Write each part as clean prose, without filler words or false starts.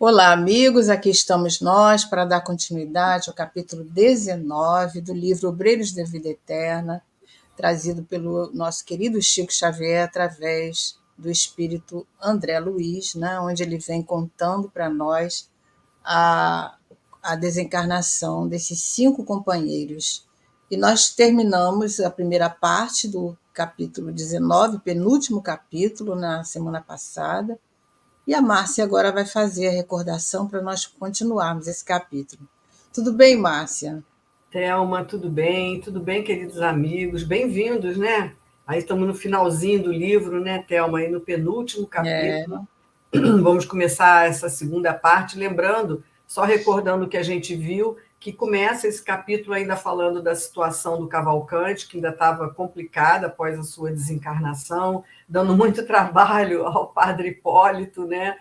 Olá, amigos. Aqui estamos nós para dar continuidade ao capítulo 19 do livro Obreiros da Vida Eterna, trazido pelo nosso querido Chico Xavier através do espírito André Luiz, né, onde ele vem contando para nós a, a desencarnação desses 5 companheiros. E nós terminamos a primeira parte do capítulo 19, penúltimo capítulo, na semana passada. E a Márcia agora vai fazer a recordação para nós continuarmos esse capítulo. Tudo bem, Márcia? Thelma, tudo bem? Tudo bem, queridos amigos? Bem-vindos, né? Aí estamos no finalzinho do livro, né, Thelma? Aí no penúltimo É, capítulo. Vamos começar essa segunda parte, lembrando, só recordando o que a gente viu, que começa esse capítulo ainda falando da situação do Cavalcante, que ainda estava complicada após a sua desencarnação, dando muito trabalho ao padre Hipólito, né,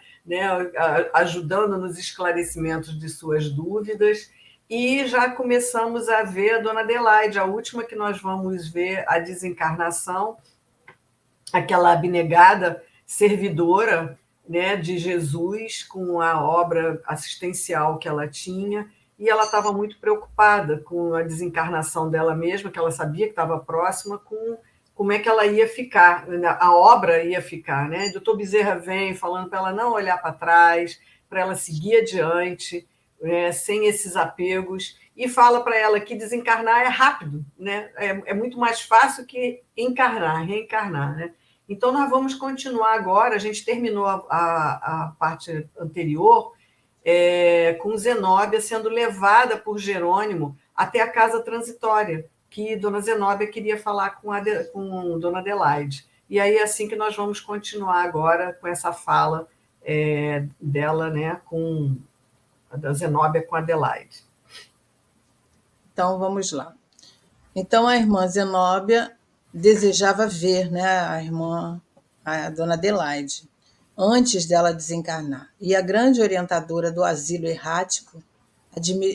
ajudando nos esclarecimentos de suas dúvidas. E já começamos a ver a Dona Adelaide, a última que nós vamos ver a desencarnação, aquela abnegada servidora, né, de Jesus, com a obra assistencial que ela tinha, e ela estava muito preocupada com a desencarnação dela mesma, que ela sabia que estava próxima, com como é que ela ia ficar, a obra ia ficar. Né? O doutor Bezerra vem falando para ela não olhar para trás, para ela seguir adiante, né, sem esses apegos, e fala para ela que desencarnar é rápido, né? É muito mais fácil que encarnar, reencarnar. Né? Então, nós vamos continuar agora. A gente terminou a parte anterior com Zenóbia sendo levada por Jerônimo até a casa transitória, que Dona Zenóbia queria falar com Dona Adelaide. E aí é assim que nós vamos continuar agora com essa fala dela, né, com a da Zenóbia com Adelaide. então vamos lá. Então a irmã Zenóbia desejava ver, né, a dona Adelaide, antes dela desencarnar. E a grande orientadora do asilo errático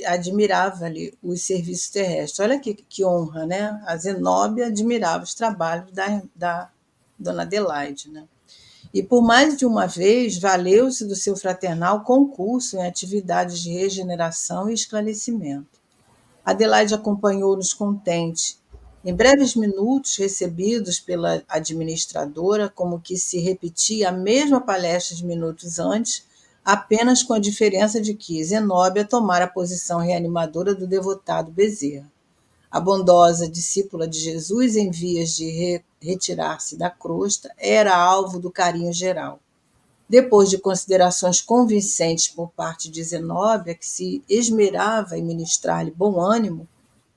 admirava-lhe os serviços terrestres. Olha que honra, né? A Zenóbia admirava os trabalhos da dona Adelaide, né? E por mais de uma vez valeu-se do seu fraternal concurso em atividades de regeneração e esclarecimento. Adelaide acompanhou-nos contente. Em breves minutos, recebidos pela administradora, como que se repetia a mesma palestra de minutos antes, apenas com a diferença de que Zenóbia tomara a posição reanimadora do devotado Bezerra. A bondosa discípula de Jesus, em vias de retirar-se da crosta, era alvo do carinho geral. Depois de considerações convincentes por parte de Zenóbia, que se esmerava em ministrar-lhe bom ânimo,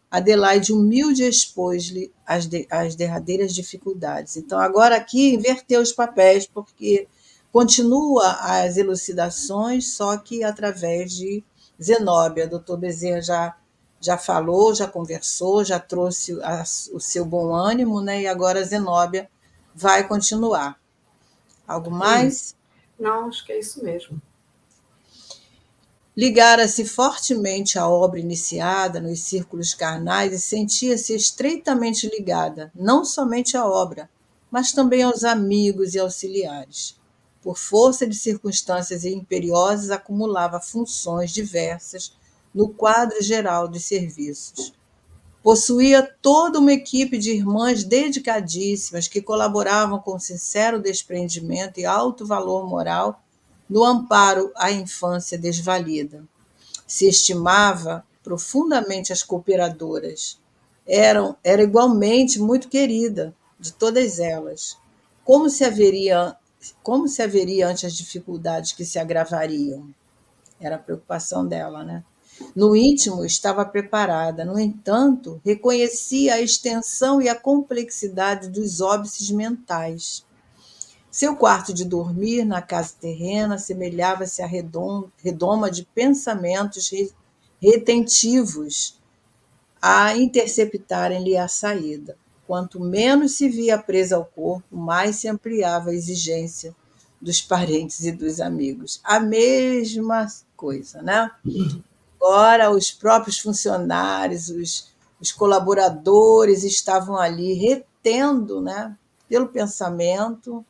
Adelaide humilde expôs-lhe as derradeiras dificuldades. Então, agora aqui inverteu os papéis, porque continua as elucidações, só que através de Zenóbia. Doutor Bezerra já falou, já conversou, já trouxe o seu bom ânimo, né? E agora a Zenóbia vai continuar. Algo mais? Não, acho que é isso mesmo. Ligara-se fortemente à obra iniciada nos círculos carnais e sentia-se estreitamente ligada, não somente à obra, mas também aos amigos e auxiliares. Por força de circunstâncias imperiosas, acumulava funções diversas no quadro geral dos serviços. Possuía toda uma equipe de irmãs dedicadíssimas que colaboravam com sincero desprendimento e alto valor moral no amparo à infância desvalida. Se estimava profundamente as cooperadoras. Era igualmente muito querida de todas elas. Como se haveria, como se haveria ante as dificuldades que se agravariam? Era a preocupação dela, né? No íntimo estava preparada, no entanto, reconhecia a extensão e a complexidade dos óbices mentais. Seu quarto de dormir na casa terrena assemelhava-se à redoma de pensamentos retentivos a interceptarem-lhe a saída. Quanto menos se via presa ao corpo, mais se ampliava a exigência dos parentes e dos amigos. A mesma coisa, né? Agora, os próprios funcionários, os colaboradores estavam ali retendo, né, pelo pensamento,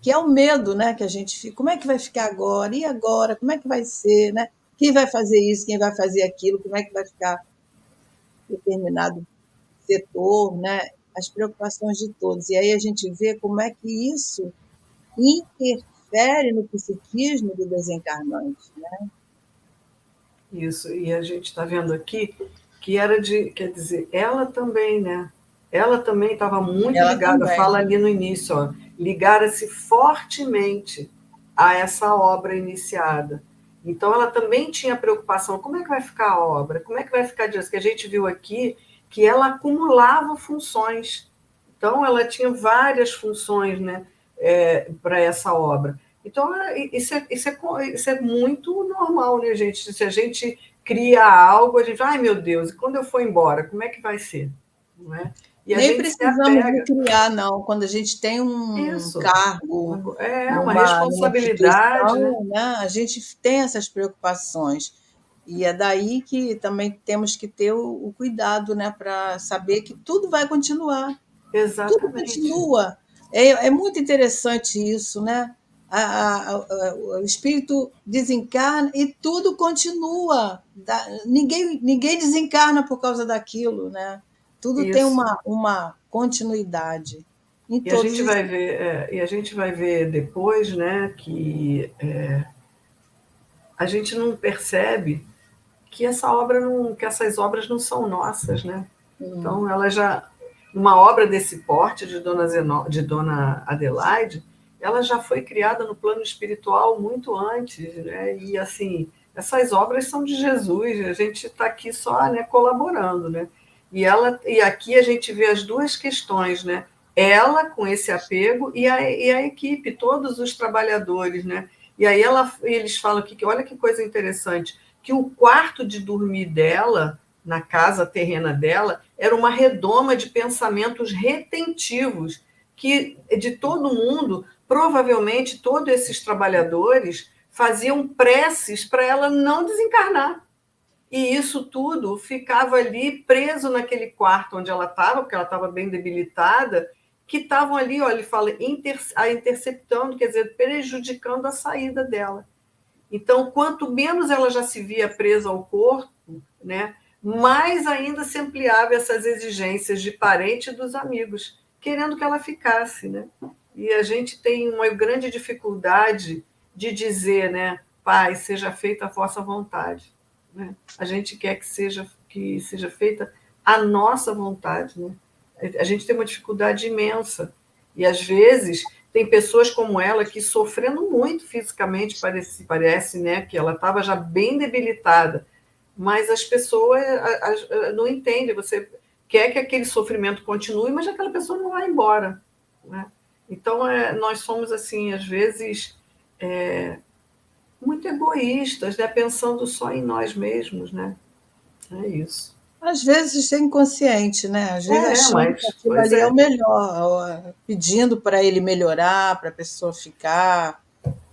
que é o medo, né, que a gente fica. Como é que vai ficar agora? E agora? Como é que vai ser, né? Quem vai fazer isso? Quem vai fazer aquilo? Como é que vai ficar determinado setor, né? As preocupações de todos. E aí a gente vê como é que isso interfere no psiquismo do desencarnante, né? Isso, e a gente está vendo aqui que era de, quer dizer, ela também, né? Ela também estava muito Ela ligada, também. fala ali no início, ó, ligara-se fortemente a essa obra iniciada. Então ela também tinha preocupação, como é que vai ficar a obra? Como é que vai ficar disso? Que a gente viu aqui que ela acumulava funções. Então ela tinha várias funções, né, para essa obra. Então, isso é muito normal, né, gente? Se a gente cria algo, a gente, ai meu Deus, e quando eu for embora, como é que vai ser? Não é? E a Nem gente se precisamos de apega. criar, não. Quando a gente tem um Isso. cargo É uma numa responsabilidade, né? instituição, né, a gente tem essas preocupações. E é daí que também temos que ter o cuidado, né, para saber que tudo vai continuar. Tudo Exatamente. continua. É muito interessante isso, né? O espírito desencarna e tudo continua. Ninguém desencarna por causa daquilo, né? Tudo tem Isso. uma continuidade em E a todos gente os. vai ver, e a gente vai ver depois, né, que a gente não percebe que essa obra não, que essas obras não são nossas, né? Então, ela já, uma obra desse porte de Dona Adelaide, ela já foi criada no plano espiritual muito antes, né? E assim, essas obras são de Jesus, a gente está aqui só, né, colaborando, né? E aqui a gente vê as duas questões, né? Ela com esse apego e a equipe, todos os trabalhadores, né? E aí eles falam que, olha que coisa interessante, que o quarto de dormir dela, na casa terrena dela, era uma redoma de pensamentos retentivos, que de todo mundo, provavelmente todos esses trabalhadores faziam preces para ela não desencarnar. E isso tudo ficava ali preso naquele quarto onde ela estava, porque ela estava bem debilitada, que estavam ali, olha, ele fala, interceptando, quer dizer, prejudicando a saída dela. Então, quanto menos ela já se via presa ao corpo, né, mais ainda se ampliava essas exigências de parente e dos amigos, querendo que ela ficasse. Né? E a gente tem uma grande dificuldade de dizer, né, Pai, seja feita a vossa vontade. Né? A gente quer que seja feita a nossa vontade. Né? A gente tem uma dificuldade imensa. E, às vezes, tem pessoas como ela que sofrendo muito fisicamente, parece né, que ela estava já bem debilitada, mas as pessoas não entendem. Você quer que aquele sofrimento continue, mas aquela pessoa não vai embora. Né? Então, nós somos, assim, às vezes, muito egoístas, né, pensando só em nós mesmos. Né? É isso. Às vezes é inconsciente, né? Às vezes achando que aquilo Pois ali é o é. melhor, pedindo para ele melhorar, para a pessoa ficar,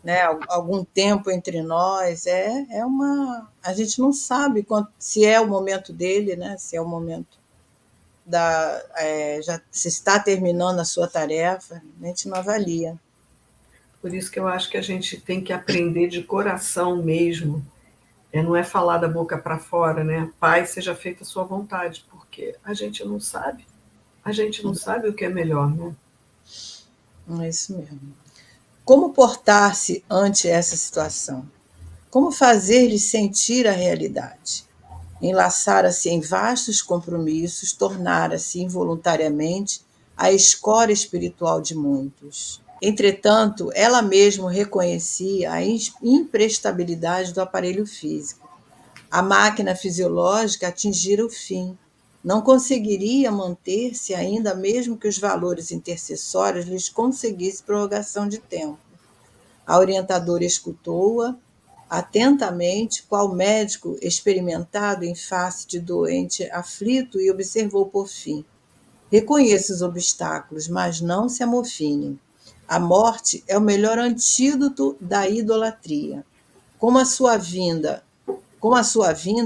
né, algum tempo entre nós. É uma. A gente não sabe se é o momento dele, né? Se é o momento já se está terminando a sua tarefa, a gente não avalia. Por isso que eu acho que a gente tem que aprender de coração mesmo. Não é falar da boca para fora, né? Pai, seja feita a sua vontade, porque a gente não sabe. A gente não sabe o que é melhor, né? É isso mesmo. Como portar-se ante essa situação? Como fazer-lhes sentir a realidade? Enlaçara-se em vastos compromissos, tornara-se involuntariamente a escória espiritual de muitos. Entretanto, ela mesma reconhecia a imprestabilidade do aparelho físico. A máquina fisiológica atingira o fim. Não conseguiria manter-se ainda mesmo que os valores intercessórios lhes conseguissem prorrogação de tempo. A orientadora escutou-a atentamente, qual médico experimentado em face de doente aflito, e observou por fim: reconheça os obstáculos, mas não se amofinem. A morte é o melhor antídoto da idolatria. Como a sua vinda,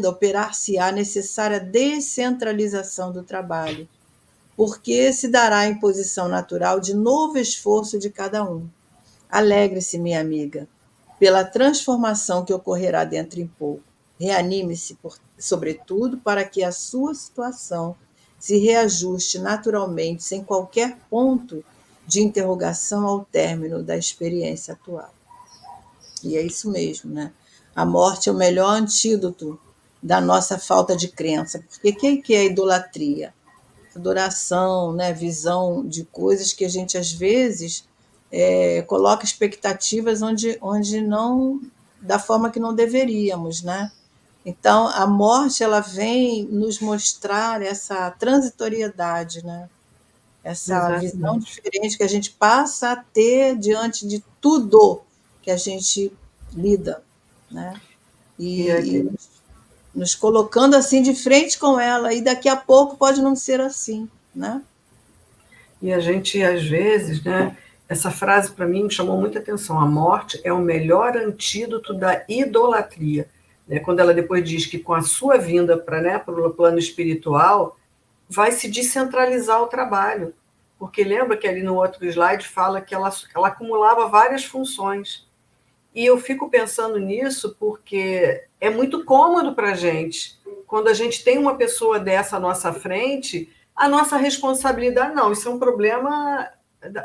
operar-se-á a necessária descentralização do trabalho, porque se dará a imposição natural de novo esforço de cada um. Alegre-se, minha amiga, pela transformação que ocorrerá dentro em pouco. Reanime-se, sobretudo, para que a sua situação se reajuste naturalmente, sem qualquer ponto de interrogação ao término da experiência atual. E é isso mesmo, né? A morte é o melhor antídoto da nossa falta de crença. Porque o que é a idolatria? Adoração, né? Visão de coisas que a gente, às vezes, coloca expectativas onde não, da forma que não deveríamos, né? Então, a morte ela vem nos mostrar essa transitoriedade, né? Essa visão Exatamente. diferente que a gente passa a ter diante de tudo que a gente lida, né? E, é- E nos colocando assim de frente com ela, e daqui a pouco pode não ser assim, né? e a gente, às vezes, né? Essa frase para mim me chamou muita atenção. A morte é o melhor antídoto da idolatria. Né? Quando ela depois diz que com a sua vinda para, né, o plano espiritual, vai se descentralizar o trabalho. Porque lembra que ali no outro slide fala que ela acumulava várias funções. E eu fico pensando nisso porque é muito cômodo para a gente. Quando a gente tem uma pessoa dessa à nossa frente, a nossa responsabilidade, não, isso é um problema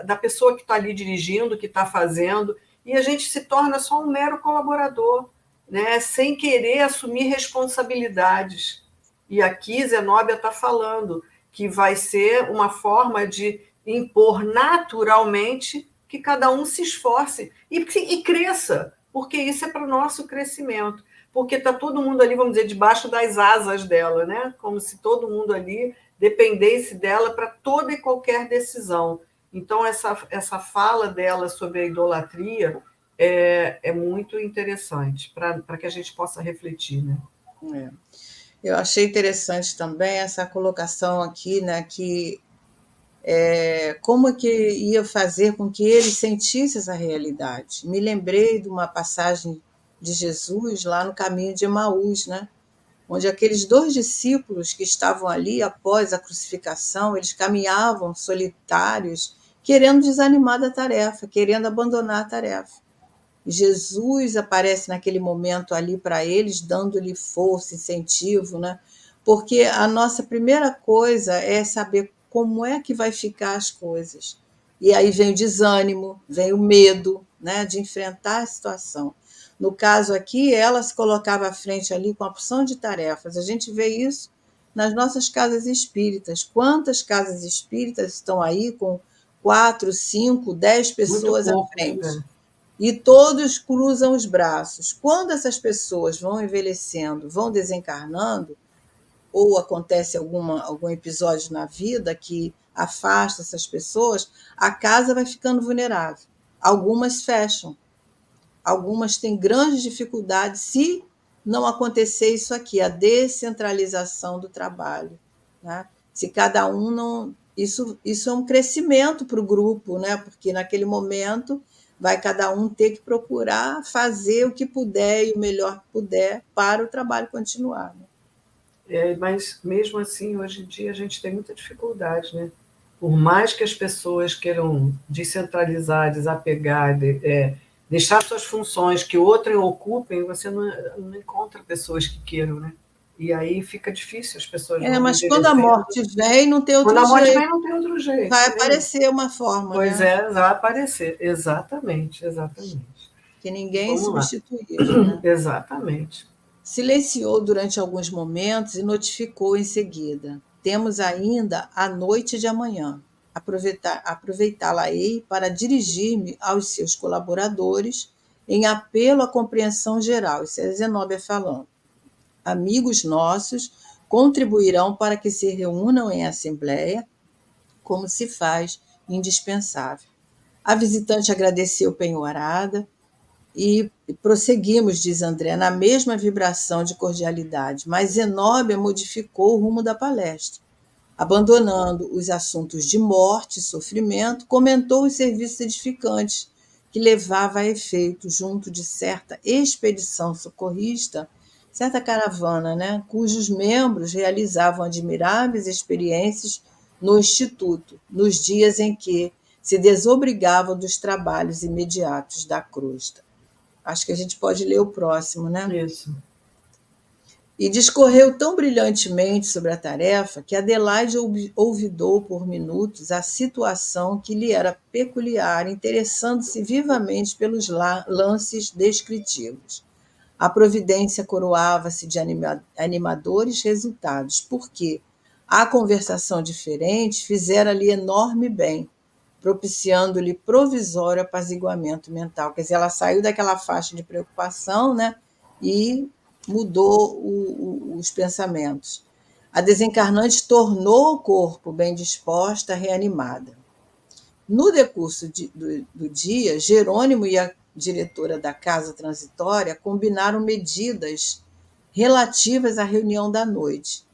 da pessoa que está ali dirigindo, que está fazendo, e a gente se torna só um mero colaborador, né? Sem querer assumir responsabilidades. E aqui Zenóbia está falando que vai ser uma forma de impor naturalmente que cada um se esforce e cresça, porque isso é para o nosso crescimento. Porque está todo mundo ali, vamos dizer, debaixo das asas dela, né? Como se todo mundo ali dependesse dela para toda e qualquer decisão. Então, essa fala dela sobre a idolatria é muito interessante para que a gente possa refletir, né? É. Eu achei interessante também essa colocação aqui, né, que como que ia fazer com que ele sentisse essa realidade. Me lembrei de uma passagem de Jesus lá no caminho de Emaús, né? Onde aqueles dois discípulos que estavam ali após a crucificação, eles caminhavam solitários, querendo desanimar da tarefa, querendo abandonar a tarefa. E Jesus aparece naquele momento ali para eles, dando-lhe força, incentivo, né? Porque a nossa primeira coisa é saber como é que vai ficar as coisas. E aí vem o desânimo, vem o medo, né, de enfrentar a situação. No caso aqui, ela se colocava à frente ali com a opção de tarefas. A gente vê isso nas nossas casas espíritas. Quantas casas espíritas estão aí com 4, 5, 10 Muito pessoas à poucos, frente? né? E todos cruzam os braços. Quando essas pessoas vão envelhecendo, vão desencarnando, ou acontece algum episódio na vida que afasta essas pessoas, a casa vai ficando vulnerável. Algumas fecham, algumas têm grandes dificuldades se não acontecer isso aqui, a descentralização do trabalho. Né? Se cada um não. Isso é um crescimento para o grupo, né? Porque naquele momento vai cada um ter que procurar fazer o que puder e o melhor que puder para o trabalho continuar. Né? Mas mesmo assim, hoje em dia, a gente tem muita dificuldade, né? Por mais que as pessoas queiram descentralizar, desapegar, deixar suas funções que outrem ocupem, você não encontra pessoas que queiram, né? E aí fica difícil, as pessoas vão Mas quando a envelhecendo. morte vem, não tem Quando outro a morte jeito. vem, não tem outro jeito. Vai É isso. aparecer uma forma, Pois né? é, vai aparecer. Exatamente, exatamente. Que ninguém é Vamos lá. substituível, né? Exatamente. Silenciou durante alguns momentos e notificou em seguida: temos ainda a noite de amanhã. Aproveitá-la-ei para dirigir-me aos seus colaboradores em apelo à compreensão geral. Isso é Zenóbia falando. Amigos nossos contribuirão para que se reúnam em assembleia, como se faz indispensável. A visitante agradeceu penhorada, e prosseguimos, diz André, na mesma vibração de cordialidade, mas Zenóbia modificou o rumo da palestra. Abandonando os assuntos de morte e sofrimento, comentou os serviços edificantes que levava a efeito junto de certa expedição socorrista, certa caravana, né, cujos membros realizavam admiráveis experiências no Instituto, nos dias em que se desobrigavam dos trabalhos imediatos da crosta. Acho que a gente pode ler o próximo, né? Isso. E discorreu tão brilhantemente sobre a tarefa que Adelaide olvidou por minutos a situação que lhe era peculiar, interessando-se vivamente pelos lances descritivos. A providência coroava-se de animadores resultados, porque a conversação diferente fizera-lhe enorme bem, propiciando-lhe provisório apaziguamento mental. Quer dizer, ela saiu daquela faixa de preocupação, né, e mudou os pensamentos. A desencarnante tornou o corpo bem disposta, reanimada. No decurso do dia, Jerônimo e a diretora da casa transitória combinaram medidas relativas à reunião da noite.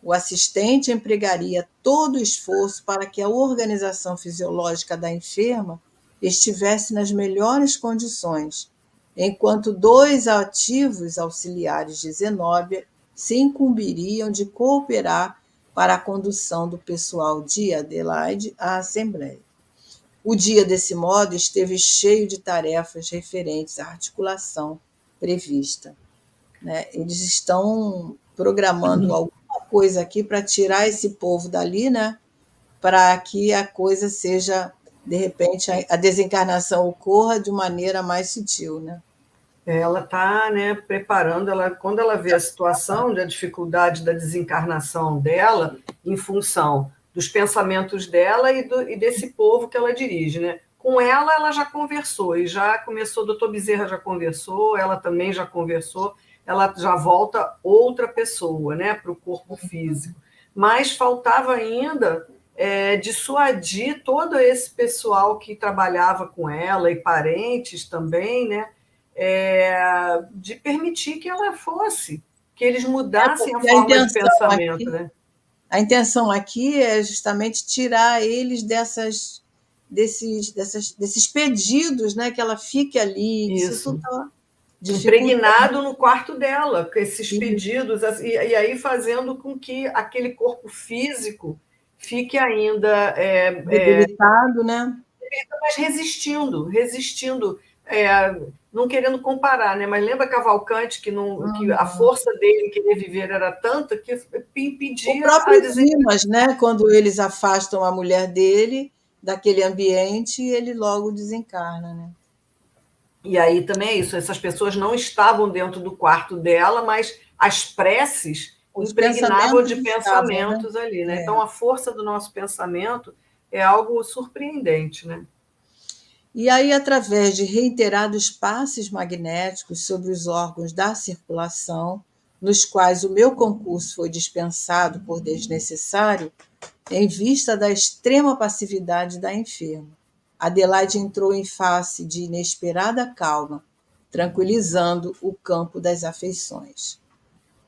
O assistente empregaria todo o esforço para que a organização fisiológica da enferma estivesse nas melhores condições, enquanto 2 ativos auxiliares de Zenóbia se incumbiriam de cooperar para a condução do pessoal de Adelaide à Assembleia. O dia, desse modo, esteve cheio de tarefas referentes à articulação prevista, né? Eles estão programando alguma coisa aqui para tirar esse povo dali, né? Para que a coisa seja, de repente, a desencarnação ocorra de maneira mais sutil, né? Ela está, né, preparando, quando ela vê a situação da dificuldade da desencarnação dela, em função dos pensamentos dela e desse povo que ela dirige, né? Com ela já conversou, e já começou, o doutor Bezerra já conversou, ela também já conversou, ela já volta outra pessoa, né, para o corpo físico. Mas faltava ainda dissuadir todo esse pessoal que trabalhava com ela, e parentes também, né? De permitir que ela fosse, que eles mudassem a forma de pensamento, aqui, né? A intenção aqui é justamente tirar eles desses pedidos, né? Que ela fique ali. Isso está impregnado no quarto dela, com esses pedidos, e aí fazendo com que aquele corpo físico fique ainda debilitado, né? Mas resistindo, não querendo comparar, né? Mas lembra Cavalcante que a força dele em querer viver era tanta que impedia o próprio a dizer. Dimas, né? Quando eles afastam a mulher dele daquele ambiente, ele logo desencarna, né? E aí também é isso, essas pessoas não estavam dentro do quarto dela, mas as preces Os impregnavam de estavam, né? pensamentos ali, né? Então a força do nosso pensamento é algo surpreendente, né? E aí, através de reiterados passes magnéticos sobre os órgãos da circulação, nos quais o meu concurso foi dispensado por desnecessário, em vista da extrema passividade da enferma, Adelaide entrou em face de inesperada calma, tranquilizando o campo das afeições.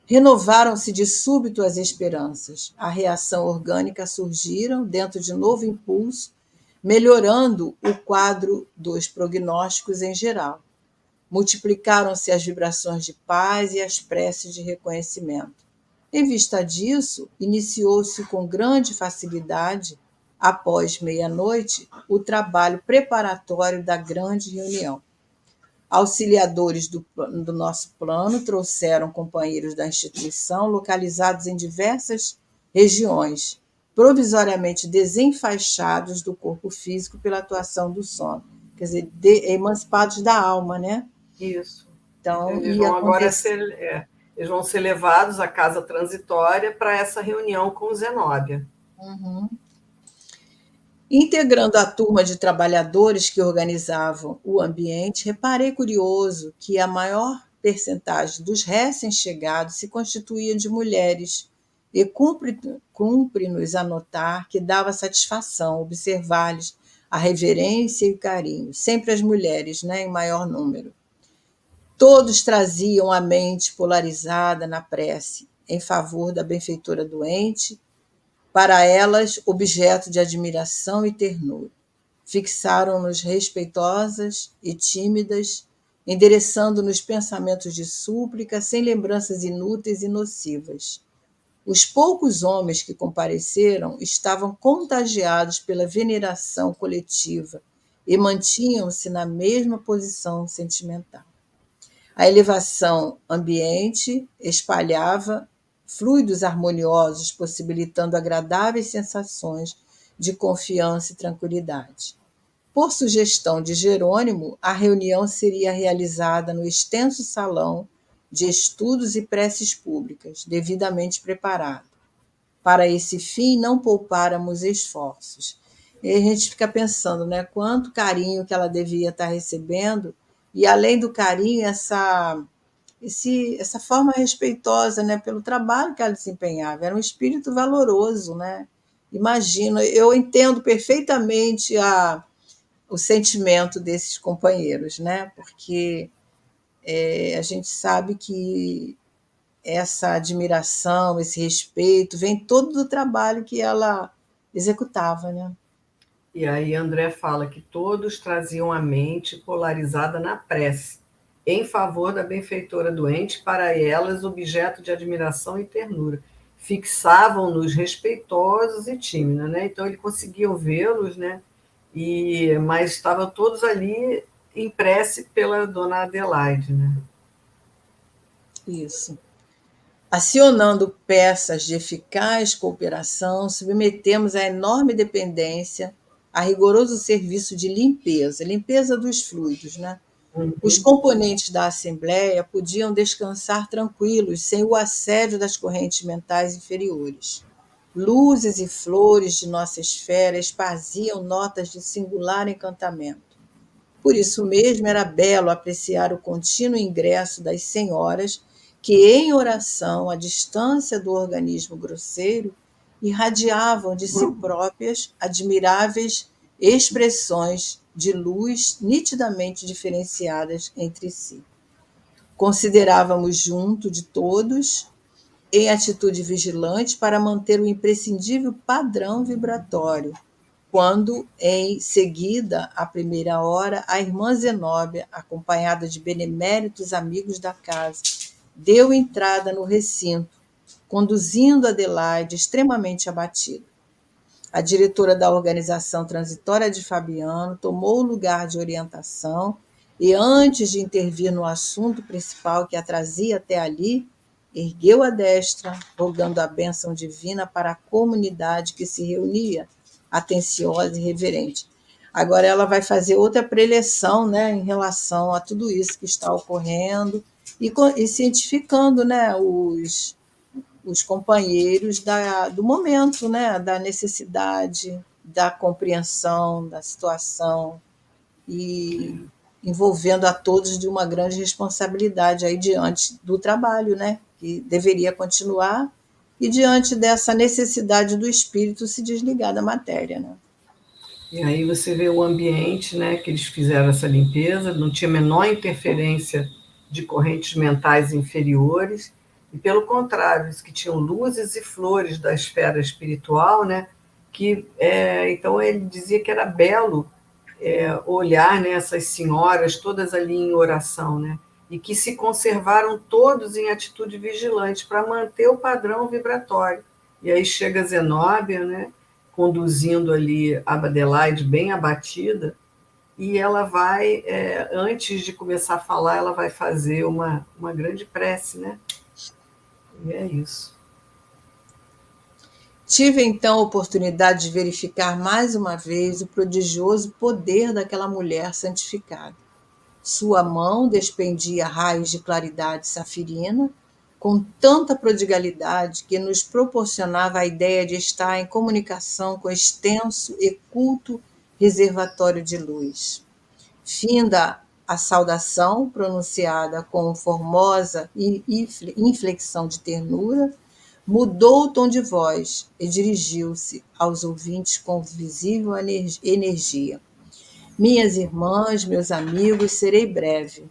Renovaram-se de súbito as esperanças. A reação orgânica surgiram dentro de novo impulso, melhorando o quadro dos prognósticos em geral. Multiplicaram-se as vibrações de paz e as preces de reconhecimento. Em vista disso, iniciou-se com grande facilidade, após meia-noite, o trabalho preparatório da grande reunião. Auxiliadores do nosso plano trouxeram companheiros da instituição localizados em diversas regiões, provisoriamente desenfaixados do corpo físico pela atuação do sono. Quer dizer, emancipados da alma, né? Isso. Então, eles vão agora eles vão ser levados à casa transitória para essa reunião com Zenóbia. Uhum. Integrando a turma de trabalhadores que organizavam o ambiente, reparei curioso que a maior percentagem dos recém-chegados se constituía de mulheres, e cumpre-nos anotar que dava satisfação observar-lhes a reverência e o carinho, sempre as mulheres, né, em maior número. Todos traziam a mente polarizada na prece em favor da benfeitora doente, para elas objeto de admiração e ternura. Fixaram-nos respeitosas e tímidas, endereçando-nos pensamentos de súplica, sem lembranças inúteis e nocivas. Os poucos homens que compareceram estavam contagiados pela veneração coletiva e mantinham-se na mesma posição sentimental. A elevação ambiente espalhava fluidos harmoniosos, possibilitando agradáveis sensações de confiança e tranquilidade. Por sugestão de Jerônimo, a reunião seria realizada no extenso salão de estudos e preces públicas, devidamente preparado. Para esse fim, não poupáramos esforços. E a gente fica pensando, né, quanto carinho que ela devia estar recebendo, e além do carinho, essa forma respeitosa, né, pelo trabalho que ela desempenhava. Era um espírito valoroso, né? Imagino, eu entendo perfeitamente o sentimento desses companheiros, né? Porque a gente sabe que essa admiração, esse respeito, vem todo do trabalho que ela executava, né? E aí André fala que todos traziam a mente polarizada na prece, em favor da benfeitora doente, para elas objeto de admiração e ternura. Fixavam-nos respeitosos e tímidos, né? Então ele conseguia vê-los, né? Mas estavam todos ali em prece pela dona Adelaide, né? Isso. Acionando peças de eficaz cooperação, submetemos a enorme dependência a rigoroso serviço de limpeza, limpeza dos fluidos, né? Os componentes da Assembleia podiam descansar tranquilos, sem o assédio das correntes mentais inferiores. Luzes e flores de nossa esfera esparziam notas de singular encantamento. Por isso mesmo era belo apreciar o contínuo ingresso das senhoras que, em oração, à distância do organismo grosseiro, irradiavam de si próprias admiráveis expressões de luz nitidamente diferenciadas entre si. Considerávamos junto de todos, em atitude vigilante para manter o imprescindível padrão vibratório, quando, em seguida, à primeira hora, a irmã Zenóbia, acompanhada de beneméritos amigos da casa, deu entrada no recinto, conduzindo Adelaide extremamente abatida. A diretora da organização transitória de Fabiano tomou o lugar de orientação e, antes de intervir no assunto principal que a trazia até ali, ergueu a destra, rogando a bênção divina para a comunidade que se reunia, atenciosa e reverente. Agora ela vai fazer outra preleção, né, em relação a tudo isso que está ocorrendo e cientificando, né, os companheiros do momento, né, da necessidade, da compreensão da situação e envolvendo a todos de uma grande responsabilidade aí diante do trabalho, né, que deveria continuar e diante dessa necessidade do espírito se desligar da matéria, né? E aí você vê o ambiente, né, que eles fizeram essa limpeza, não tinha a menor interferência de correntes mentais inferiores, e pelo contrário, eles que tinham luzes e flores da esfera espiritual, né, então ele dizia que era belo olhar, né, essas senhoras todas ali em oração, né, e que se conservaram todos em atitude vigilante para manter o padrão vibratório. E aí chega Zenóbia, né, conduzindo ali a Adelaide bem abatida, e ela vai, antes de começar a falar, ela vai fazer uma grande prece, né? E é isso. Tive então a oportunidade de verificar mais uma vez o prodigioso poder daquela mulher santificada. Sua mão despendia raios de claridade safirina, com tanta prodigalidade que nos proporcionava a ideia de estar em comunicação com extenso e culto reservatório de luz. Finda a saudação, pronunciada com formosa inflexão de ternura, mudou o tom de voz e dirigiu-se aos ouvintes com visível energia. Minhas irmãs, meus amigos, serei breve.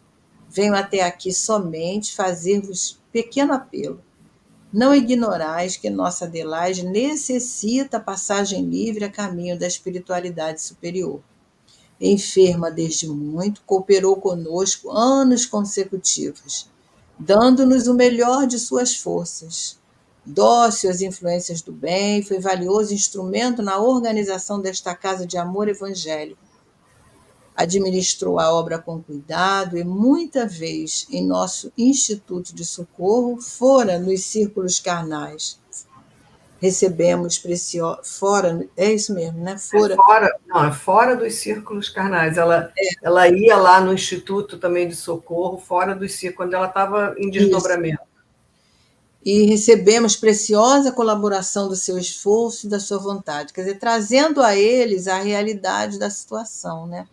Venho até aqui somente fazer-vos pequeno apelo. Não ignorais que nossa Adelaide necessita passagem livre a caminho da espiritualidade superior. Enferma desde muito, cooperou conosco anos consecutivos, dando-nos o melhor de suas forças. Dócil às influências do bem, foi valioso instrumento na organização desta casa de amor evangélico. Administrou a obra com cuidado e, muita vez, em nosso Instituto de Socorro, fora nos círculos carnais. Recebemos fora, é isso mesmo, né? É fora dos círculos carnais. Ela ia lá no Instituto também de Socorro, fora dos círculos, quando ela estava em desdobramento. E recebemos preciosa colaboração do seu esforço e da sua vontade, quer dizer, trazendo a eles a realidade da situação, né?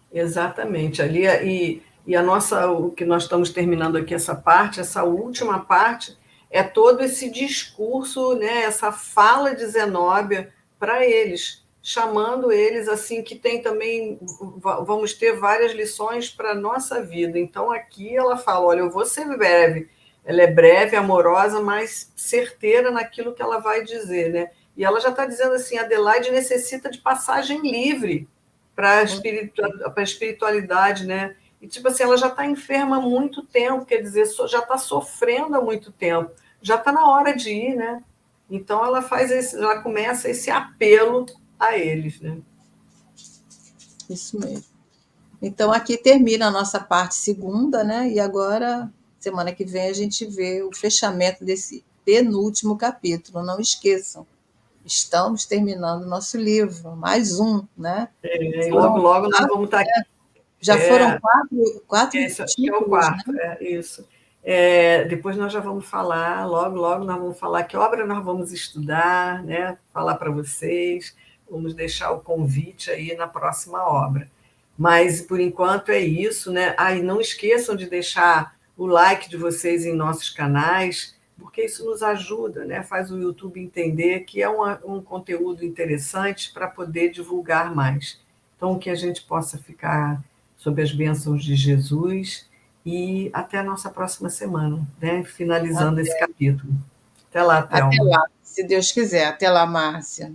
Exatamente. Ali e a nossa, o que nós estamos terminando aqui essa parte, essa última parte é todo esse discurso, né, essa fala de Zenóbia para eles, chamando eles assim que tem também vamos ter várias lições para a nossa vida. Então aqui ela fala, olha, eu vou ser breve. Ela é breve, amorosa, mas certeira naquilo que ela vai dizer, né? E ela já está dizendo assim, Adelaide necessita de passagem livre para a espiritualidade, né? E, tipo assim, ela já está enferma há muito tempo, quer dizer, já está sofrendo há muito tempo, já está na hora de ir, né? Então, ela ela começa esse apelo a eles, né? Isso mesmo. Então, aqui termina a nossa parte segunda, né? E agora, semana que vem, a gente vê o fechamento desse penúltimo capítulo. Não esqueçam, estamos terminando o nosso livro, mais um, né? E logo, logo nós vamos estar aqui. Já foram quatro esse títulos, é o quarto, né? Isso. Depois nós já vamos falar, logo, logo nós vamos falar que obra nós vamos estudar, né? Falar para vocês, vamos deixar o convite aí na próxima obra. Mas, por enquanto, é isso, né? E não esqueçam de deixar o like de vocês em nossos canais, porque isso nos ajuda, né? Faz o YouTube entender que é um conteúdo interessante para poder divulgar mais. Então, que a gente possa ficar sob as bênçãos de Jesus e até a nossa próxima semana, né? Finalizando esse capítulo. Até lá, Thelma. Até lá, se Deus quiser. Até lá, Márcia.